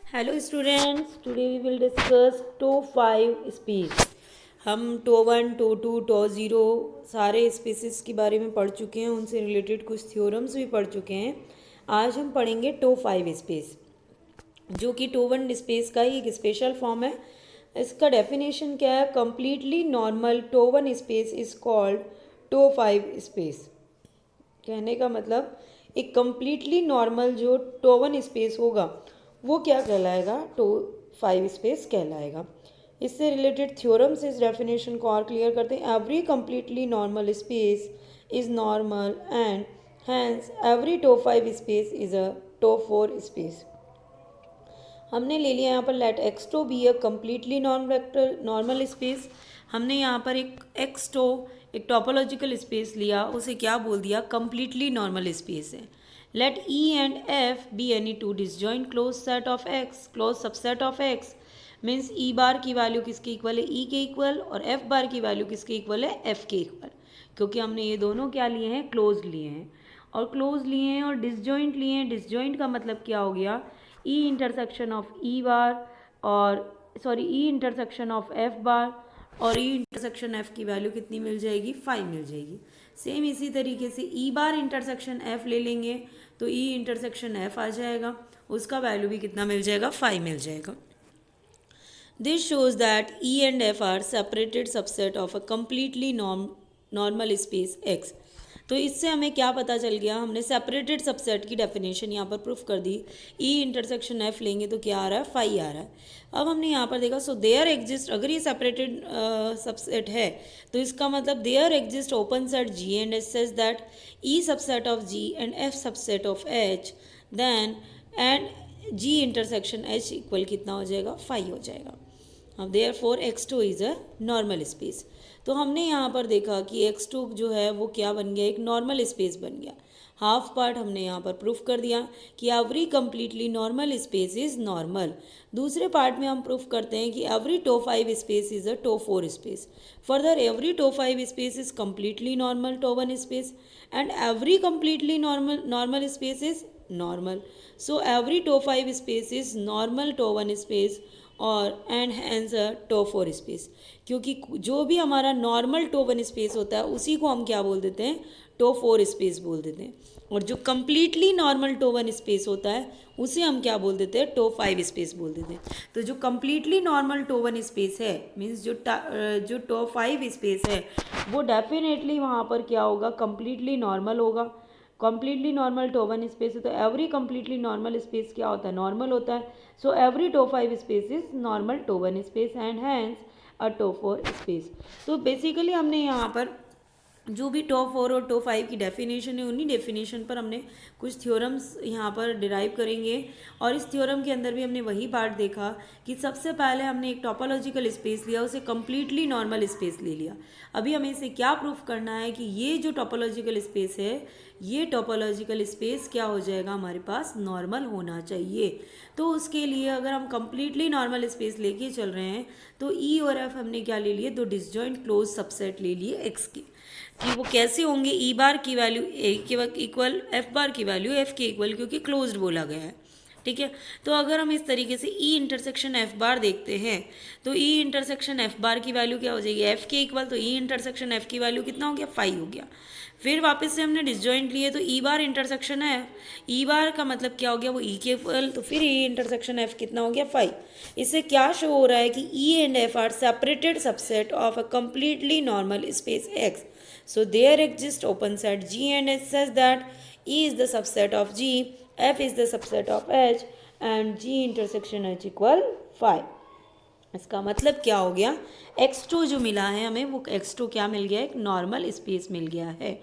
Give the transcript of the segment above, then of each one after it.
Hello students, today we will discuss T 5 space. हम T 1, T 2, T 0 सारे spaces के बारे में पढ़ चुके हैं, उनसे रिलेटेड कुछ थ्योरम्स भी पढ़ चुके हैं। आज हम पढ़ेंगे टो 5 स्पेस, जो कि टो 1 स्पेस का ही एक स्पेशल फॉर्म है। इसका डेफिनेशन क्या है? Completely normal T 1 space is called T 5 space. कहने का मतलब एक कंप्लीटली नॉर्मल जो टो 1 स्पेस होगा वो क्या कहलाएगा? टो 5 स्पेस कहलाएगा। इससे रिलेटेड थ्योरम से इस डेफिनेशन को और क्लियर करते हैं। Every completely normal space is normal and hence every T 5 space is a T 4 space. हमने ले लिया यहाँ पर let X to be a completely normal space. हमने यहाँ पर एक टोपोलॉजिकल स्पेस लिया, उसे क्या बोल दिया? कम्प्लीटली नॉर्मल स्पेस है। Let E and F be any two disjoint close set of X, close subset of X. Means E bar की वैल्यू किसके इक्वल है? ई के इक्वल, और एफ बार की वैल्यू किसके इक्वल है? एफ के इक्वल। क्योंकि हमने ये दोनों क्या लिए हैं? क्लोज लिए हैं। और क्लोज लिए हैं और डिसजॉइंट लिए हैं। डिसजॉइंट का मतलब क्या हो गया? ई इंटरसेक्शन ऑफ ई बार और E intersection of F bar, और ई इंटरसेक्शन एफ की वैल्यू कितनी मिल जाएगी? 5 मिल जाएगी। सेम इसी तरीके से ई बार इंटरसेक्शन एफ ले लेंगे तो ई इंटरसेक्शन एफ आ जाएगा, उसका वैल्यू भी कितना मिल जाएगा? 5 मिल जाएगा। This shows that E and F are separated subset of a completely normal space X। तो इससे हमें क्या पता चल गया? हमने सेपरेटेड सबसेट की डेफिनेशन यहाँ पर प्रूफ कर दी। E इंटरसेक्शन F लेंगे तो क्या आ रहा है? 5 आ रहा है। अब हमने यहाँ पर देखा, सो देयर एग्जिस्ट, अगर ये सेपरेटेड सबसेट है तो इसका मतलब there exist open set G and H such that E subset of G and F subset of H, then and G intersection H equal कितना हो जाएगा? 5 हो जाएगा। अब therefore x2 is a normal space. तो हमने यहाँ पर देखा कि x2 जो है वो क्या बन गया? एक नॉर्मल स्पेस बन गया। हाफ पार्ट हमने यहाँ पर प्रूफ कर दिया कि every completely normal space is normal. दूसरे पार्ट में हम प्रूफ करते हैं कि every T 5 space is a T 4 space. Further every T 5 space is completely normal T 1 space and every completely normal space is normal. So every T 5 space is normal T 1 space और and hence a T 4 space. क्योंकि जो भी हमारा normal T 1 space होता है उसी को हम क्या बोल देते हैं? टो 4 स्पेस बोल देते हैं। और जो कम्प्लीटली नॉर्मल टो 1 स्पेस होता है उसे हम क्या बोल देते हैं? टो 5 स्पेस बोल देते हैं। तो जो कम्प्लीटली नॉर्मल टो 1 स्पेस है, मीन्स जो टो 5 स्पेस है वो डेफिनेटली वहाँ पर क्या होगा? कम्प्लीटली नॉर्मल होगा। कंप्लीटली नॉर्मल टो 1 स्पेस है तो एवरी कंप्लीटली नॉर्मल स्पेस क्या होता है? नॉर्मल होता है। So every T 5 space is normal T 1 space and hence a T 4 space. तो बेसिकली हमने यहाँ पर जो भी टॉप 4 और टॉप 5 की डेफिनेशन है उन्हीं डेफिनेशन पर हमने कुछ थ्योरम्स यहाँ पर डिराइव करेंगे। और इस थ्योरम के अंदर भी हमने वही पार्ट देखा कि सबसे पहले हमने एक टोपोलॉजिकल स्पेस लिया, उसे कम्प्लीटली नॉर्मल स्पेस ले लिया। अभी हमें इसे क्या प्रूफ करना है कि ये जो टोपोलॉजिकल स्पेस है, ये टोपोलॉजिकल स्पेस क्या हो जाएगा? हमारे पास नॉर्मल होना चाहिए। तो उसके लिए अगर हम कम्प्लीटली नॉर्मल स्पेस लेके चल रहे हैं तो ई और एफ हमने क्या ले लिए? दो डिसजॉइंट क्लोज सबसेट ले लिए एक्स के, कि वो कैसे होंगे? ई बार की वैल्यू ए के इक्वल, एफ बार की वैल्यू एफ के इक्वल, क्योंकि क्लोज्ड बोला गया है। ठीक है। तो अगर हम इस तरीके से ई इंटरसेक्शन एफ बार देखते हैं तो ई इंटरसेक्शन एफ बार की वैल्यू क्या हो जाएगी? एफ के इक्वल। तो ई इंटरसेक्शन एफ की वैल्यू कितना हो गया? 5 हो गया। फिर वापस से हमने डिसजॉइंट लिए तो ई बार इंटरसेक्शन एफ, ई बार का मतलब क्या हो गया? वो ई के इक्वल। तो फिर ई इंटरसेक्शन एफ कितना हो गया? 5। इससे क्या शो हो रहा है कि ई and F are separated subset of a completely normal space x. So there exists open set G and H such that E is the subset of G, F is the subset of H and G intersection H equal 5। इसका मतलब क्या हो गया? x2 जो मिला है हमें, वो x2 क्या मिल गया? एक नॉर्मल स्पेस मिल गया है।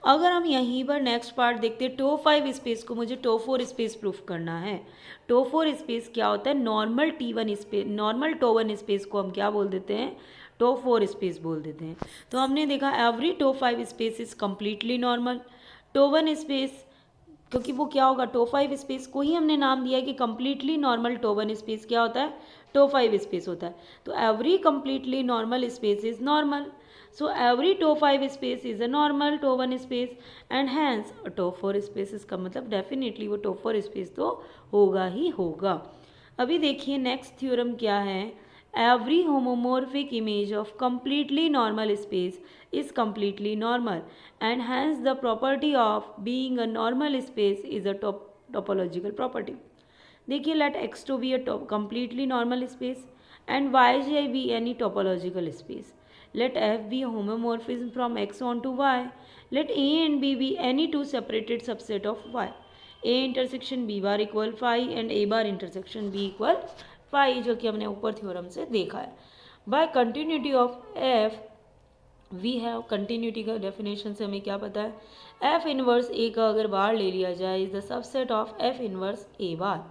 अगर हम यहीं पर नेक्स्ट पार्ट देखते हैं, टो 5 स्पेस को मुझे टो 4 स्पेस प्रूफ करना है। टो 4 स्पेस क्या होता है? Normal T1 space, normal T 1 space को हम क्या बोल देते हैं? टो 4 स्पेस बोल देते हैं। तो हमने देखा every T 5 space is completely normal. T 1 space, क्योंकि वो क्या होगा? टो 5 स्पेस को ही हमने नाम दिया है कि कम्प्लीटली नॉर्मल टो 1 स्पेस क्या होता है? टो 5 स्पेस होता है। तो every completely normal space is normal. So every T 5 space is a normal T 1 space and hence T 4 space. इसका मतलब डेफिनेटली वो टो 4 स्पेस तो होगा ही होगा। अभी देखिए नेक्स्ट थ्योरम क्या है, every homeomorphic image of completely normal space is completely normal and hence the property of being a normal space is a topological property. देखिए let X to be a completely normal space and yj be any topological space. Let f be a homomorphism from x onto y. Let a and b be any two separated subset of y. a intersection b bar equal phi and a bar intersection b equal phi, जो कि हमने ऊपर theorem से देखा है। By continuity of f we have, continuity का definition से हमें क्या पता है, एफ इनवर्स ए का अगर बार ले लिया जाए is the subset of F inverse A bar.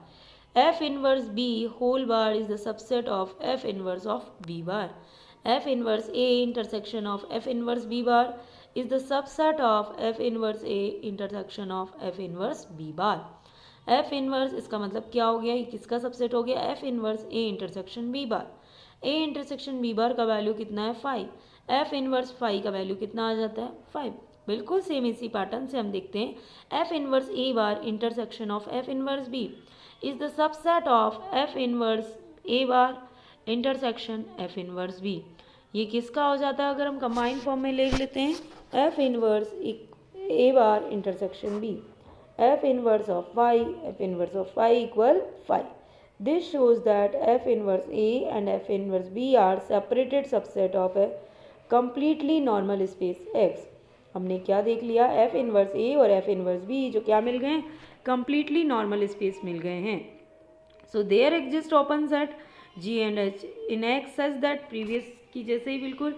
F inverse B whole bar is the subset of F inverse of B bar. F inverse A intersection of F inverse B bar is the subset of F inverse A intersection of F inverse B bar. F inverse इसका मतलब क्या हो गया, ये किसका subset हो गया, F inverse A intersection B bar. A intersection B bar का वैल्यू कितना है 5, F inverse 5 का वैल्यू कितना आ जाता है 5। बिल्कुल सेम इसी पैटर्न से हम देखते हैं F inverse A bar intersection of F inverse B is the subset of F inverse A bar intersection F inverse B। ये किसका हो जाता है, अगर हम कंबाइन फॉर्म में ले लेते हैं F inverse A bar intersection B, F inverse of phi, F inverse of phi equal phi. This shows that F inverse A and F inverse B are separated subset of a completely normal space X। हमने क्या देख लिया, F inverse A और F inverse B जो क्या मिल गए, completely normal space मिल गए हैं। So there exist open set G and H in X such that previous की जैसे ही बिल्कुल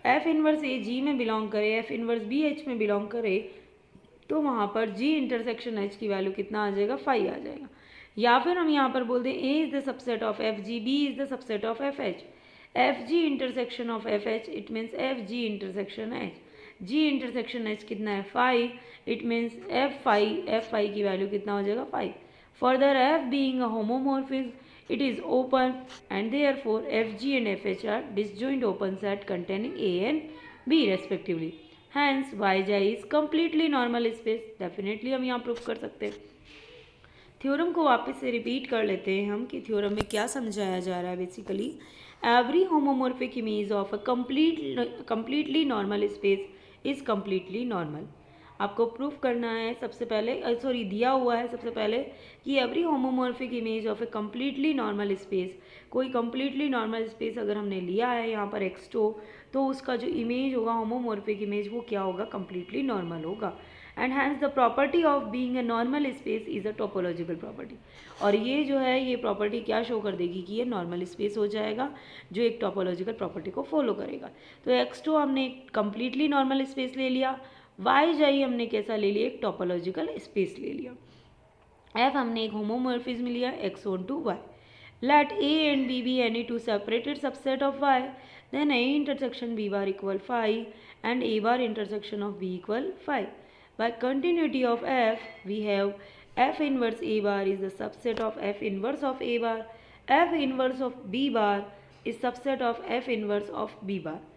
F इनवर्स A G में बिलोंग करे, F इनवर्स B H में बिलोंग करे, तो वहाँ पर G इंटरसेक्शन H की वैल्यू कितना आ जाएगा, फाई आ जाएगा। या फिर हम यहाँ पर बोल दें A is the subset of F G, B is the subset of F H, F G intersection of F H, it means F G intersection H. Ji intersection H कितना है 5, इट मीन्स एफ फाई की value कितना हो जाएगा 5। Further F being a homomorphism it is open and therefore fg and fh are disjoint open set containing a and b respectively. Hence yj is completely normal space. Definitely हम यहाँ proof कर सकते हैं। Theorem को वापस से repeat कर लेते हैं हम कि थ्योरम में क्या समझाया जा रहा है। Basically every homeomorphic image of a completely normal space is completely normal। आपको प्रूफ करना है सबसे पहले, दिया हुआ है सबसे पहले कि every homeomorphic image of a completely normal space, कोई कम्प्लीटली नॉर्मल स्पेस अगर हमने लिया है यहाँ पर एक्सटो, तो उसका जो इमेज होगा होमोमॉर्फिक इमेज वो क्या होगा, कम्प्लीटली नॉर्मल होगा। And hence the property of being a normal space is a topological property. और ये जो है ये प्रॉपर्टी क्या शो कर देगी कि ये नॉर्मल स्पेस हो जाएगा जो एक टोपोलॉजिकल प्रॉपर्टी को फॉलो करेगा। तो एक्सटो हमने कम्प्लीटली नॉर्मल स्पेस ले लिया, वाई जाई हमने कैसा ले लिया, एक टोपोलॉजिकल स्पेस ले लिया, एफ हमने एक होमोमॉर्फिज्म लिया X on to Y. Let A and B be any two separated subset of Y, then A intersection B bar equal phi and A bar intersection of B equal phi. By continuity of F we have F inverse A bar is the subset of F inverse of A bar, F inverse of B bar is subset of F inverse of B bar.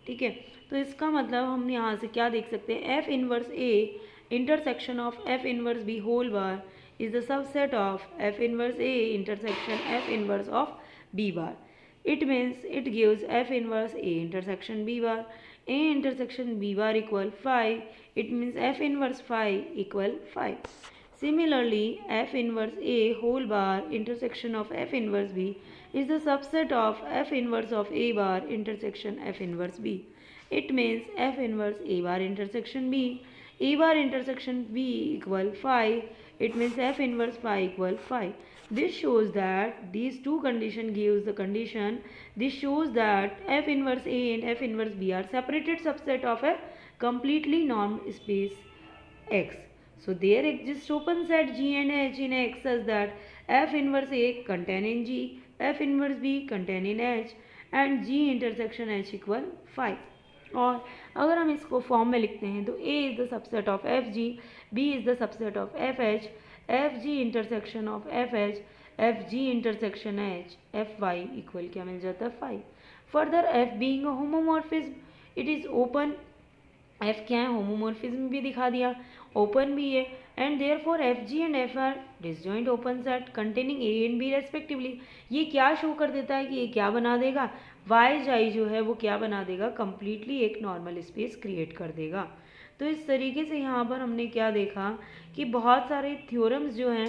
ठीक है, तो इसका मतलब हम यहाँ से क्या देख सकते हैं, F inverse A intersection of F inverse B whole bar is the subset of F inverse A intersection F inverse of B bar. It means it gives F inverse A intersection B bar, A intersection B bar equal five, it means F inverse five equal five. Similarly, f inverse A whole bar intersection of f inverse B is the subset of f inverse of A bar intersection f inverse B. It means f inverse A bar intersection B, A bar intersection B equal phi. It means f inverse phi equal phi. This shows that these two condition gives the condition. This shows that f inverse A and f inverse B are separated subset of a completely norm space X. So there exists open set G and H in X such that f inverse A contain in G, f inverse B contain in H and G intersection H equal phi। और अगर हम इसको form में लिखते हैं तो A is the subset of F G, B is the subset of F H, F G intersection of F H, F G intersection H, F Y equal क्या मिल जाता है five. Further F being a homomorphism it is open, F क्या है homomorphism भी दिखा दिया, open भी है, and therefore F G and F are disjoint open set containing A and B respectively. ये क्या शो कर देता है कि ये क्या बना देगा, वाई जाई जो है वो क्या बना देगा, कंप्लीटली एक नॉर्मल स्पेस क्रिएट कर देगा। तो इस तरीके से यहाँ पर हमने क्या देखा कि बहुत सारे थ्योरम्स जो हैं